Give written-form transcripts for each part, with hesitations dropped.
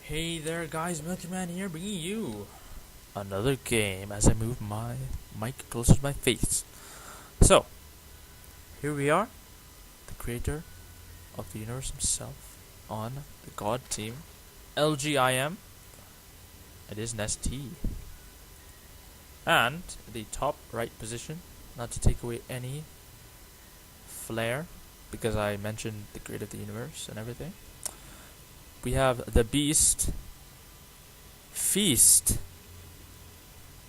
Hey there guys, Milkman here bringing you another game as I move my mic closer to my face. So, here we are, the creator of the universe himself on the god team, LGIM. It is Nestea. And the top right position, not to take away any flair, because I mentioned the creator of the universe and everything. We have the beast, Feast.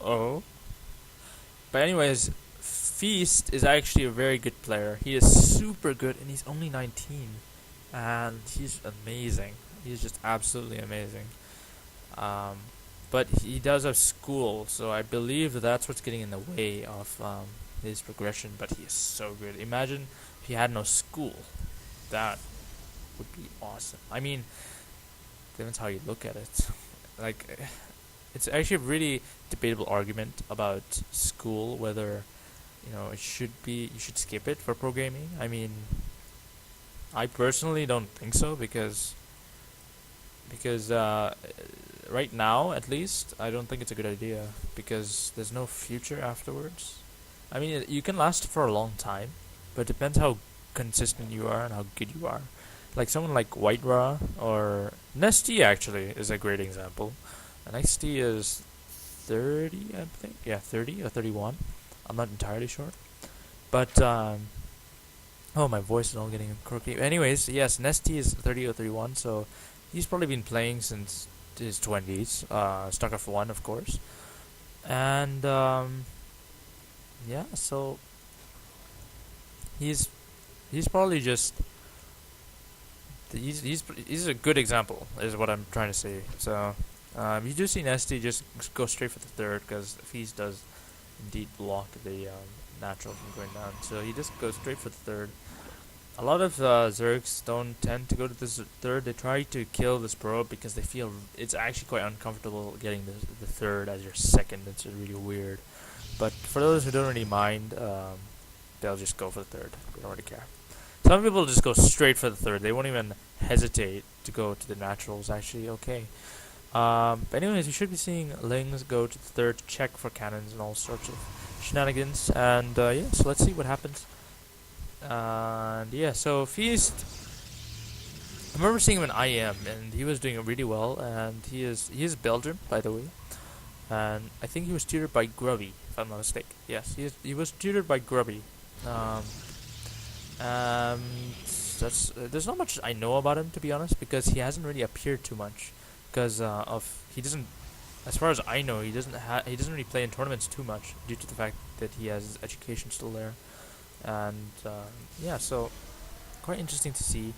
Oh. But anyways, Feast is actually a very good player. He is super good and he's only 19. And he's amazing. He's just absolutely amazing. But he does have school, so I believe that's what's getting in the way of his progression. But he is so good. Imagine if he had no school. That would be awesome. I mean, depends how you look at it. Like, it's actually a really debatable argument about school, whether you should skip it for pro gaming. I mean, I personally don't think so because right now at least I don't think it's a good idea because there's no future afterwards. I mean, you can last for a long time, but it depends how consistent you are and how good you are. Like someone like White or Nestea actually is a great example. And Nestea is 30, I think. Yeah, 30 or 31. I'm not entirely sure. But, oh, my voice is all getting croaky. Anyways, yes, Nestea is 30 or 31, so he's probably been playing since his 20s. StarCraft 1, of course. And, yeah, so he's probably just he's a good example, is what I'm trying to say. So, you do see Nestea just go straight for the third, because Feast does indeed block the natural from going down. So he just goes straight for the third. A lot of Zergs don't tend to go to this third. They try to kill this probe because they feel it's actually quite uncomfortable getting the third as your second. It's really weird. But for those who don't really mind, they'll just go for the third. They don't really care. Some people just go straight for the third. They won't even hesitate to go to the naturals. Actually, okay. But anyways, you should be seeing Lings go to the third to check for cannons and all sorts of shenanigans. And yeah, so let's see what happens. And yeah, so Feast, I remember seeing him in IM, and he was doing really well. And he is Belgium, by the way. And I think he was tutored by Grubby, if I'm not mistaken. Yes, he was tutored by Grubby. There's not much I know about him, to be honest, because he hasn't really appeared too much. Because he doesn't, as far as I know, he doesn't really play in tournaments too much due to the fact that he has his education still there. And yeah, so quite interesting to see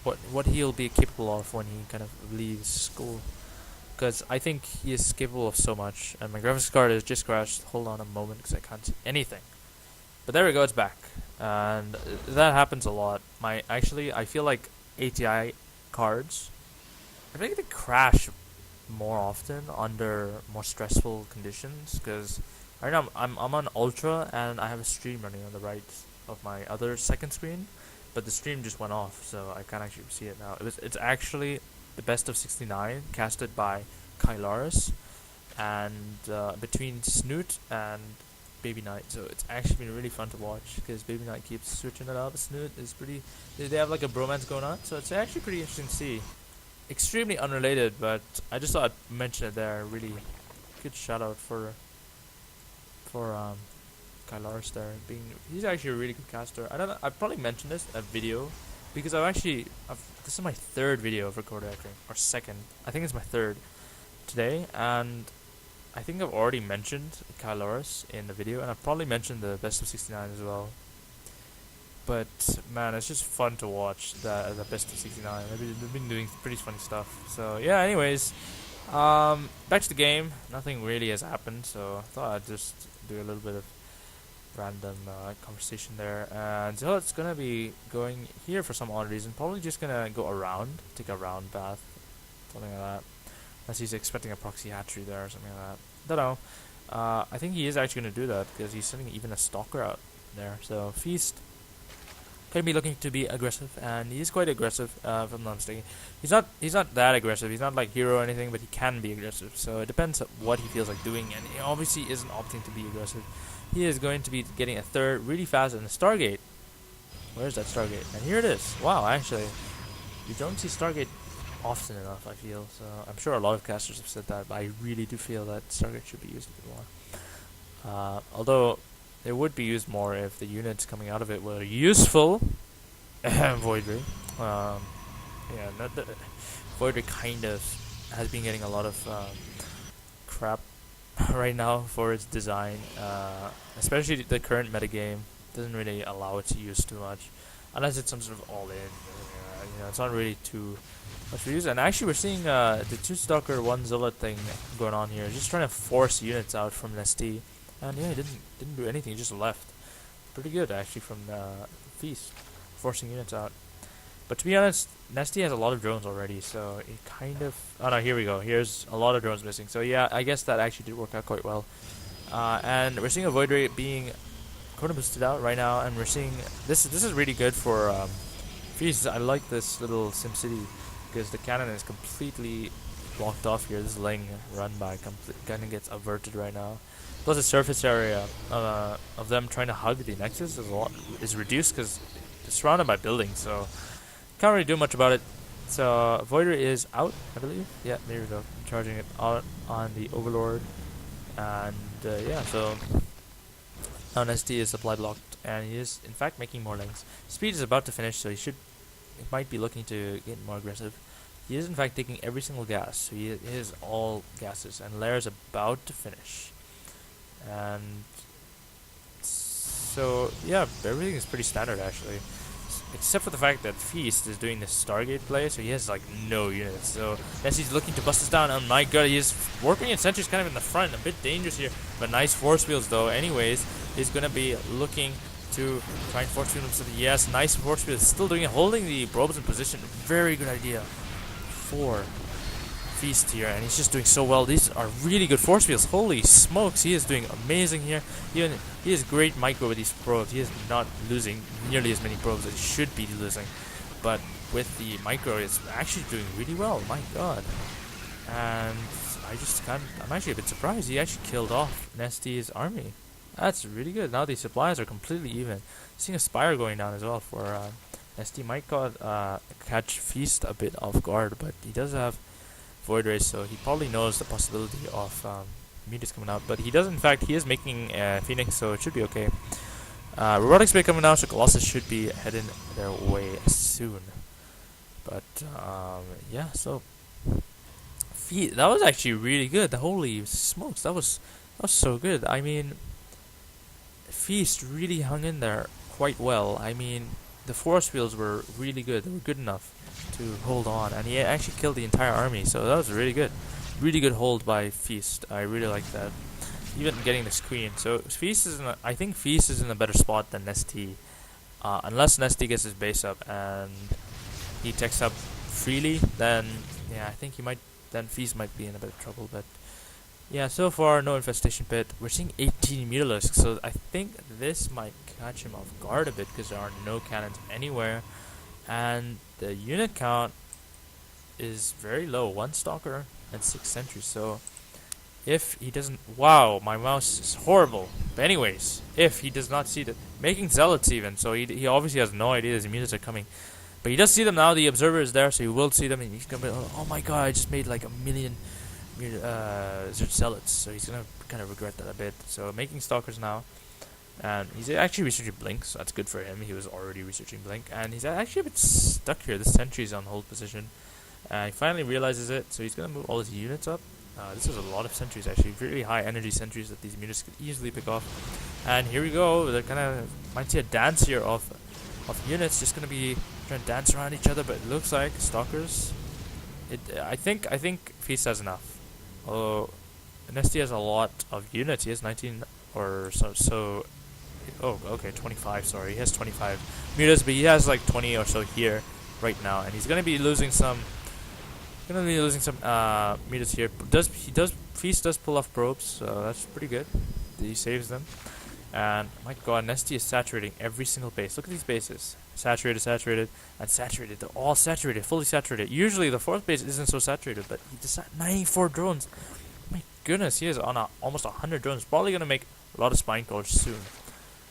what he'll be capable of when he kind of leaves school. Because I think he is capable of so much. And my graphics card has just crashed. Hold on a moment, because I can't see anything. But there we go, it's back. And that happens a lot. I feel like ATI cards, I think they crash more often under more stressful conditions, because right now I'm on ultra and I have a stream running on the right of my other second screen, but the stream just went off, so I can't actually see it now. It's actually the best of 69 casted by Kylaris, and between Snoot and Baby Knight, so it's actually been really fun to watch because Baby Knight keeps switching it up. Snoot is pretty. They have like a bromance going on, so it's actually pretty interesting to see. Extremely unrelated, but I just thought I'd mention it there. Really good shout out for Kylaris there. He's actually a really good caster. I don't know. I probably mentioned this in a video because this is my third video I've recorded, I think, or second. I think it's my third today, and I think I've already mentioned Kylaris in the video, and I've probably mentioned the best of 69 as well. But man, it's just fun to watch the best of 69. They've been doing pretty funny stuff. So yeah, anyways, back to the game. Nothing really has happened, so I thought I'd just do a little bit of random conversation there. And so it's gonna be going here for some odd reason. Probably just gonna go around, take a round path, something like that. Unless he's expecting a proxy hatchery there or something like that. Don't know. I think he is actually going to do that because he's sending even a stalker out there. So Feast going to be looking to be aggressive, and he's quite aggressive. If I'm not mistaken, he's not that aggressive. He's not like hero or anything, but he can be aggressive. So it depends on what he feels like doing, and he obviously isn't opting to be aggressive. He is going to be getting a third really fast in the Stargate. Where's that Stargate? And here it is. Wow, actually, you don't see Stargate often enough, I feel. So I'm sure a lot of casters have said that, but I really do feel that Stargate should be used a bit more. Although it would be used more if the units coming out of it were useful. Void Ray. Yeah, Void Ray kind of has been getting a lot of crap right now for its design, especially the current metagame doesn't really allow it to use too much, unless it's some sort of all-in. It's not really too much to use. And actually, we're seeing the 2-stalker 1 Zilla thing going on here, just trying to force units out from Nestea, and yeah, he didn't do anything. He just left. Pretty good actually from Feast, forcing units out. But to be honest, Nestea has a lot of drones already, so it kind of... Oh no, here we go. Here's a lot of drones missing. So yeah, I guess that actually did work out quite well. And we're seeing a Void Ray being chrono boosted out right now, and we're seeing... This is really good for Feast. I like this little SimCity, because the cannon is completely blocked off here. This lane run by kind of gets averted right now. Plus the surface area of them trying to hug the Nexus is reduced, because it's surrounded by buildings, so... Can't really do much about it. So Void Ray is out, I believe. Yeah, there we go. Charging it out on the Overlord, and yeah. So now Nestea is supply blocked, and he is in fact making more lanes. Speed is about to finish, so he might be looking to get more aggressive. He is in fact taking every single gas, so he is all gases, and Lair is about to finish. And so yeah, everything is pretty standard actually. Except for the fact that Feast is doing this Stargate play, so he has like no units. So Nestiea's looking to bust this down. Oh my god, he is warping in sentries kind of in the front, a bit dangerous here. But nice force fields though. Anyways, he's gonna be looking to try and force field himself. Yes, nice force fields. Still doing it, holding the probes in position. Very good idea for Feast here, and he's just doing so well. These are really good force fields. Holy smokes, he is doing amazing here. He is great micro with these probes. He is not losing nearly as many probes as he should be losing, but with the micro, it's actually doing really well. My god. And I'm actually a bit surprised. He actually killed off Nestea's army. That's really good. Now these supplies are completely even. Seeing a Spire going down as well for Nestea. Might catch Feast a bit off guard, but he does have Void Ray, so he probably knows the possibility of Mutas coming out. But he does, in fact, he is making Phoenix, so it should be okay. Robotics Bay coming out, so Colossus should be heading their way soon. But yeah, so that was actually really good. Holy smokes, that was so good. I mean, Feast really hung in there quite well. I mean, the force fields were really good. They were good enough to hold on, and he actually killed the entire army, so that was really good. Really good hold by Feast. I really like that. Even getting the screen. So I think Feast is in a better spot than Nestea. Unless Nestea gets his base up and he techs up freely, then yeah, I think then Feast might be in a bit of trouble. But yeah, so far no infestation pit. We're seeing 18 Mutalisks, so I think this might catch him off guard a bit, because there are no cannons anywhere, and the unit count is very low. 1 Stalker and 6 sentries. So if he doesn't... Wow, my mouse is horrible. But anyways, if he does not see that... Making Zealots even, so he obviously has no idea his units are coming. But he does see them now. The Observer is there, so he will see them, and he's gonna be, oh my god, I just made like a million Zealots. So he's gonna kind of regret that a bit. So making Stalkers now. And he's actually researching Blink, so that's good for him. He was already researching Blink, and he's actually a bit stuck here. The sentry is on hold position. He finally realizes it, so he's going to move all his units up. This is a lot of sentries, actually. Really high energy sentries that these units could easily pick off. And here we go. They're kind of... Might see a dance here of units just going to be trying to dance around each other, but it looks like Stalkers... I think Feast has enough. Although Nestea has a lot of units. He has 19 or so. Oh, okay, 25. Sorry, he has 25 mutas, but he has like 20 or so here right now, and he's gonna be losing some. Mutas here. Feast does pull off probes, so that's pretty good. He saves them, And my god, Mného is saturating every single base. Look at these bases. Saturated, saturated, and saturated. They're all saturated, fully saturated. Usually the fourth base isn't so saturated, but he just had 94 drones. My goodness, he is on almost 100 drones. Probably going to make a lot of spine collars soon.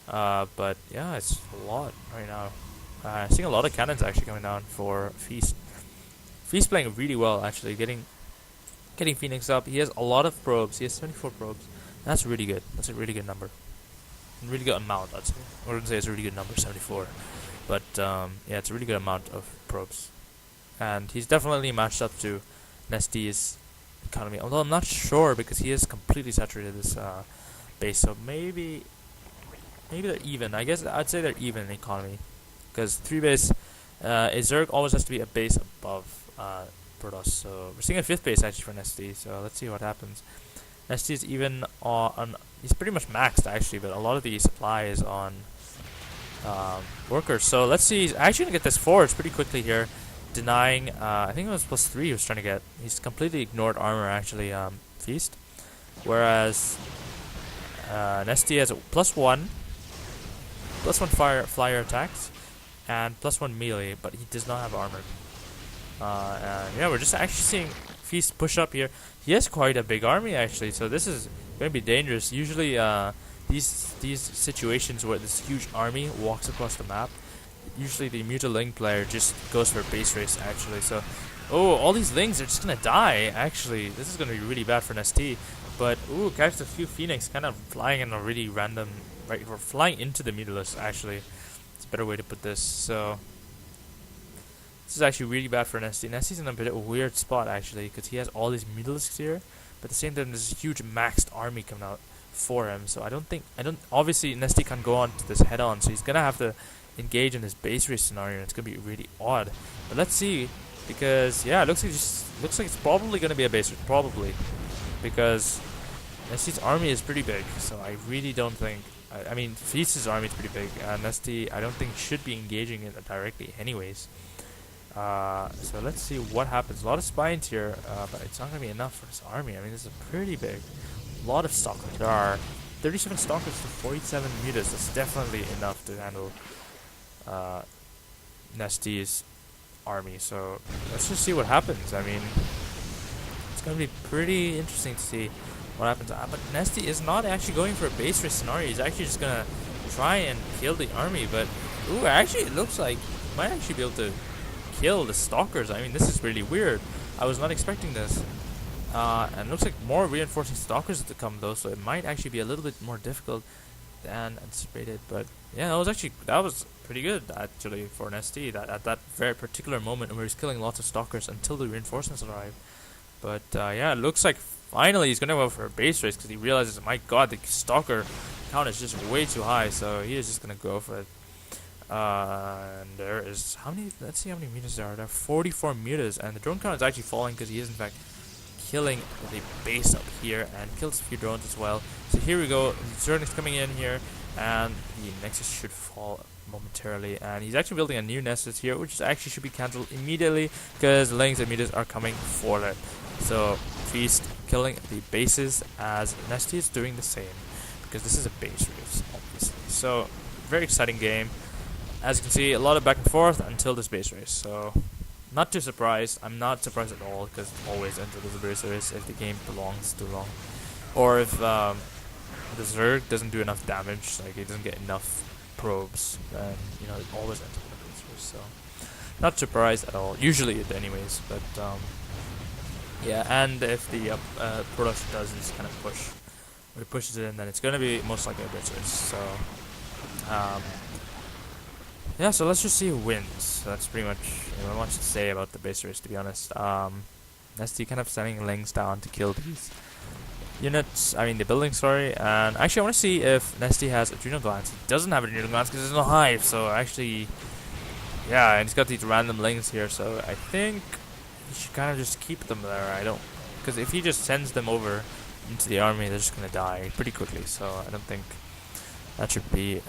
But yeah, it's a lot right now. I'm seeing a lot of cannons actually coming down for Feast. Feast playing really well actually, getting Phoenix up. He has a lot of probes. He has 74 probes. That's really good. That's a really good number. Really good amount, I'd say. I wouldn't say it's a really good number, 74. But yeah, it's a really good amount of probes. And he's definitely matched up to MNestea's economy. Although I'm not sure because he has completely saturated this base. So maybe they're even. I guess I'd say they're even in economy. Because 3 base, a Zerg always has to be a base above Protoss. So we're seeing a 5th base actually for MNestea. So let's see what happens. MNestea is even on. He's pretty much maxed actually, but a lot of the supply is on workers. So let's see. He's actually gonna get this forge pretty quickly here, denying. I think it was +3 he was trying to get. He's completely ignored armor actually. Feast, whereas MNestea has a +1 flyer attacks, and +1 melee, but he does not have armor. And yeah, we're just actually seeing Feast push up here. He has quite a big army actually, so this is going to be dangerous. Usually these situations where this huge army walks across the map, usually the Mutaling player just goes for a base race actually. So all these Lings are just going to die actually. This is going to be really bad for MNestea. But catches a few Phoenix kind of flying in a really random, right, we're flying into the Mutalisk actually. It's a better way to put this. So this is actually really bad for MNestea. MNestea's in a bit of a weird spot actually, because he has all these Mutalisks here, but at the same time there's a huge maxed army coming out for him. So obviously MNestea can't go on to this head on, so he's gonna have to engage in this base race scenario, and it's gonna be really odd. But let's see, because yeah, it looks like it's probably gonna be a base race, probably, because MNestea's army is pretty big. So I really don't think. I mean, Feast's army is pretty big, and MNestea I don't think should be engaging it directly, anyways. So let's see what happens. A lot of spines here, but it's not going to be enough for this army. I mean, this is pretty big. A lot of stalkers. There are 37 stalkers to 47 mutas. That's definitely enough to handle MNestea's army. So let's just see what happens. I mean, it's going to be pretty interesting to see what happens. But MNestea is not actually going for a base race scenario. He's actually just going to try and kill the army. But, actually it looks like he might actually be able to kill the stalkers. I mean, this is really weird. I was not expecting this. And it looks like more reinforcing stalkers to come though, so it might actually be a little bit more difficult than anticipated. But yeah, that was pretty good actually for MNestea. That at that very particular moment where he's killing lots of stalkers until the reinforcements arrive. But yeah, it looks like finally he's gonna go for a base race because he realizes, my god, the stalker count is just way too high. So he is just gonna go for it. And there is how many? Let's see how many mutas there are. There are 44 mutas, and the drone count is actually falling because he is in fact killing the base up here and kills a few drones as well. So here we go. Zerg is coming in here, and the Nexus should fall momentarily. And he's actually building a new Nexus here, which actually should be cancelled immediately because the Lings and mutas are coming for it. So Feast killing the bases as MNestea is doing the same because this is a base race, obviously. So very exciting game. As you can see, a lot of back and forth until this base race. So, not too surprised. I'm not surprised at all because always until this base race if the game prolongs too long, or if the Zerg doesn't do enough damage, like it doesn't get enough probes, then it always ends up in a base race. So, not surprised at all. Usually, anyways. But yeah, and if the production does this kind of push, or it pushes it in, then it's gonna be most likely a base race. So. Yeah, so let's just see who wins. That's pretty much not much to say about the base race, to be honest. MNestea kind of sending Lings down to kill these units. I mean, the building, sorry. And actually, I want to see if MNestea has Adrenal Glands. He doesn't have Adrenal Glands because there's no hive. So actually, yeah, and he's got these random Lings here. So I think he should kind of just keep them there. Because if he just sends them over into the army, they're just gonna die pretty quickly. So I don't think that should be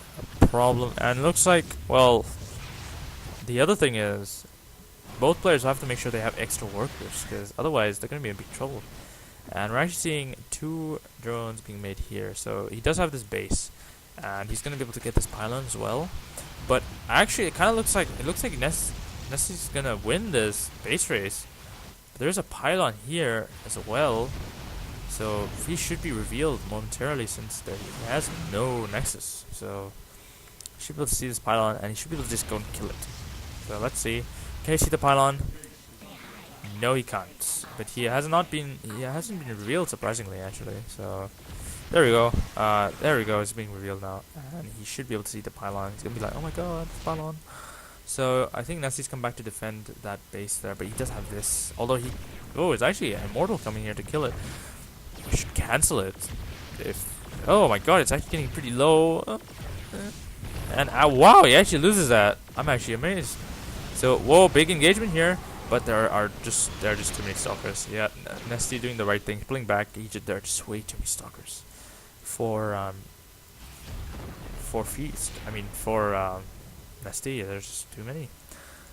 a problem. And it looks like, well, the other thing is both players have to make sure they have extra workers because otherwise they're going to be in big trouble. And we're actually seeing 2 drones being made here. So he does have this base. and he's gonna be able to get this pylon as well. But actually, it kind of looks like Nestea's gonna win this base race. But there's a pylon here as well, so he should be revealed momentarily since he has no nexus. So he should be able to see this pylon, and he should be able to just go and kill it. So let's see. Can you see the pylon? No, he can't. But he hasn't been revealed, surprisingly, actually. So there we go. There we go. It's being revealed now, and he should be able to see the pylon. He's gonna be like, "Oh my god, pylon!" So I think Nestea's come back to defend that base there, but he does have this. Although it's actually an immortal coming here to kill it. We should cancel it. Oh my god, it's actually getting pretty low. And wow, he actually loses that. I'm actually amazed. So whoa, big engagement here. But there are just too many stalkers. Yeah, Nestea doing the right thing, pulling back. There are just way too many stalkers for Feast. I mean for Nestea. There's just too many.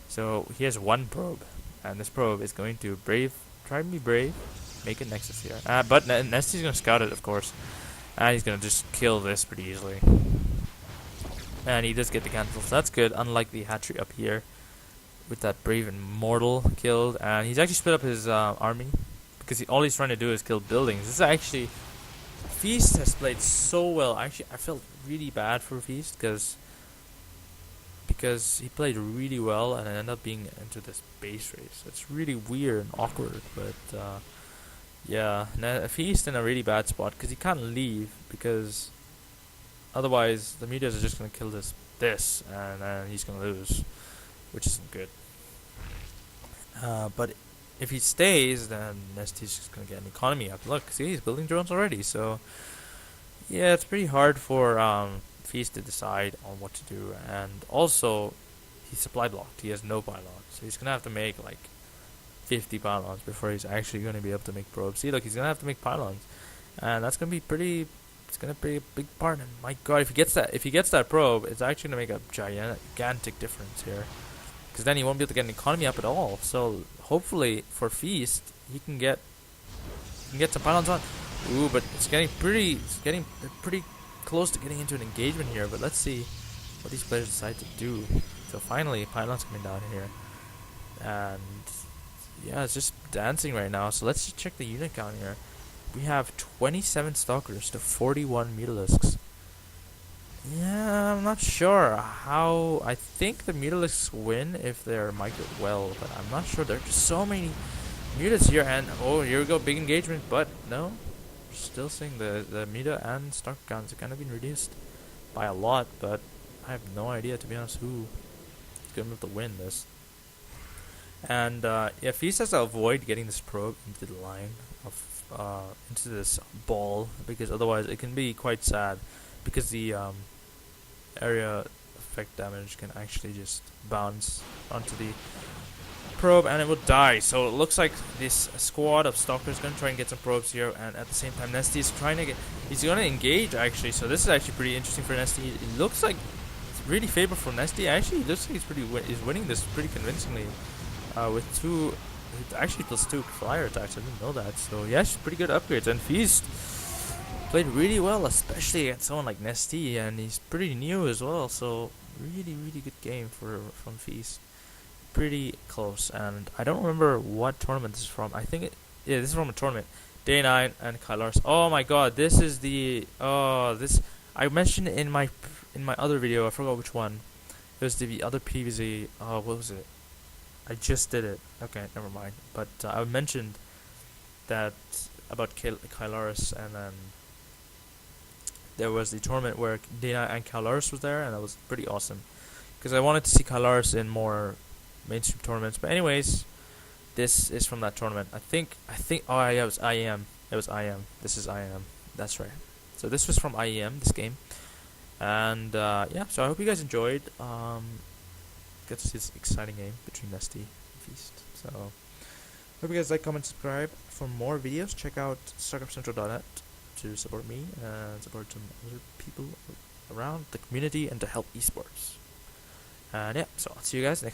So he has one probe, and this probe is going to try to be brave, make a nexus here. But Nestea's gonna scout it, of course, and he's gonna just kill this pretty easily. And he does get the cancel, so that's good. Unlike the hatchery up here, with that brave immortal killed, and he's actually split up his army because all he's trying to do is kill buildings. This is actually Feast has played so well. Actually, I felt really bad for Feast because he played really well and ended up being into this base race. It's really weird and awkward, but yeah, Feast in a really bad spot because he can't leave because otherwise the meteors are just gonna kill this and then he's gonna lose, which isn't good. But if he stays, then Nestea's just gonna get an economy up. Look, see, he's building drones already. So yeah, it's pretty hard for Feast to decide on what to do. And also, he's supply blocked. He has no pylons, so he's gonna have to make like 50 pylons before he's actually gonna be able to make probes. See, look, he's gonna have to make pylons, and that's gonna be pretty. It's gonna be a big part. And my God, if he gets that probe, it's actually gonna make a gigantic difference here. Because then he won't be able to get an economy up at all. So hopefully for Feast, he can get some pylons on. Ooh, but it's getting pretty close to getting into an engagement here. But let's see what these players decide to do. So finally, pylons coming down here, and yeah, it's just dancing right now. So let's just check the unit count here. We have 27 stalkers to 41 mutalisks. Yeah, I'm not sure how. I think the mutalisks win if they're microed well, but I'm not sure. There are just so many mutas here, and oh, here we go, big engagement. But no, we're still seeing the muta and stalker counts are kind of been reduced by a lot, but I have no idea, to be honest, who is going to be able to win this. And yeah, Feast has to avoid getting this probe into the line of into this ball, because otherwise it can be quite sad, because the area effect damage can actually just bounce onto the probe and it will die. So it looks like this squad of stalkers is going to try and get some probes here, and at the same time Nestea is trying to he's going to engage actually. So this is actually pretty interesting for Nestea. It looks like it's really favorable for Nestea. Actually, it looks like he's winning this pretty convincingly with actually +2 flyer attacks. I didn't know that. So yeah, pretty good upgrades. And Feast played really well, especially against someone like Nestea, and he's pretty new as well. So really good game from Feast. Pretty close, and I don't remember what tournament this is from. I think this is from a tournament. Day 9 and Kylars. Oh my God, this is the this I mentioned in my other video. I forgot which one. It was the other PVZ. What was it? I just did it. Okay, never mind. But I mentioned that about Kylars, and then there was the tournament where Day 9 and Kylars was there, and that was pretty awesome because I wanted to see Kylars in more mainstream tournaments. But anyways, this is from that tournament. I think oh yeah, it was IEM. This is IEM. That's right. So this was from IEM, this game. And yeah, so I hope you guys enjoyed. Get to see this exciting game between Nestea and Feast. So hope you guys like, comment, subscribe for more videos. Check out StarCraftCentral.net to support me and support some other people around the community and to help esports. And yeah, so I'll see you guys next time.